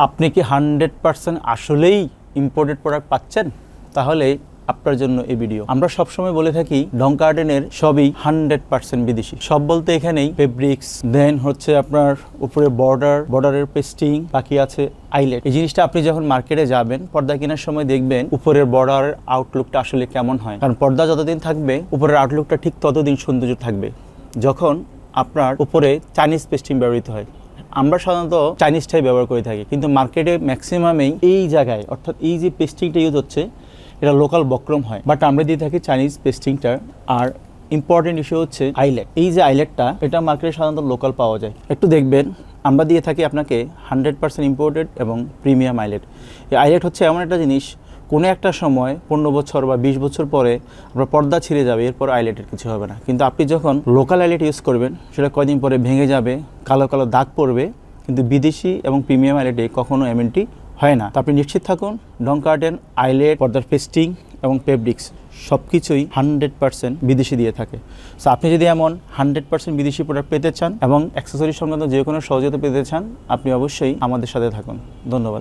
আপনি কি 100% আসলেই ইম্পোর্টেড প্রোডাক্ট পাচ্ছেন? তাহলে আপনার জন্য এই ভিডিও। আমরা সবসময় বলে থাকি ডং গার্ডেনের সবই 100% বিদেশি। সব বলতে এখানেই ফেব্রিক্স, দেন হচ্ছে আপনার উপরে বর্ডারের পেস্টিং, বাকি আছে আইলেট। এই জিনিসটা আপনি যখন মার্কেটে যাবেন, পর্দা কেনার সময় দেখবেন উপরের বর্ডার আউটলুকটা আসলে কেমন হয়। কারণ পর্দা যতদিন থাকবে উপরের আউটলুকটা ঠিক ততদিন সৌন্দর্য থাকবে যখন আপনার উপরে চাইনিজ পেস্টিং ব্যবহৃত হয়। আমরা সাধারণত চাইনিজটাই ব্যবহার করে থাকি, কিন্তু মার্কেটে ম্যাক্সিমামেই এই জায়গায় অর্থাৎ এই যে পেস্টিংটা ইউজ হচ্ছে এটা লোকাল বক্রম হয়, বাট আমরা দিয়ে থাকি চাইনিজ পেস্টিংটা। আর ইম্পর্টেন্ট ইস্যু হচ্ছে আইলেট। এই যে আইলেটটা এটা মার্কেটে সাধারণত লোকাল পাওয়া যায়। একটু দেখবেন আমরা দিয়ে থাকি আপনাকে 100% ইম্পোর্টেড এবং প্রিমিয়াম আইলেট। এই আইলেট হচ্ছে এমন একটা জিনিস, কোনো একটা সময় 15 বছর বা 20 বছর পরে আপনার পর্দা ছিঁড়ে যাবে, এরপর আইলেটের কিছু হবে না। কিন্তু আপনি যখন লোকাল আইলেট ইউজ করবেন সেটা কয়দিন পরে ভেঙে যাবে, কালো কালো দাগ পড়বে, কিন্তু বিদেশি এবং প্রিমিয়াম আইলেটে কখনো এমনটি হয় না। তো আপনি নিশ্চিত থাকুন ডং গার্ডেন আইলেট, পর্দার পেস্টিং এবং ফেব্রিক্স সব কিছুই 100% বিদেশি দিয়ে থাকে। সো আপনি যদি এমন 100% বিদেশি প্রোডাক্ট পেতে চান এবং অ্যাক্সেসরি সংক্রান্ত যে কোনো সহযোগিতা পেতে চান, আপনি অবশ্যই আমাদের সাথে থাকুন। ধন্যবাদ।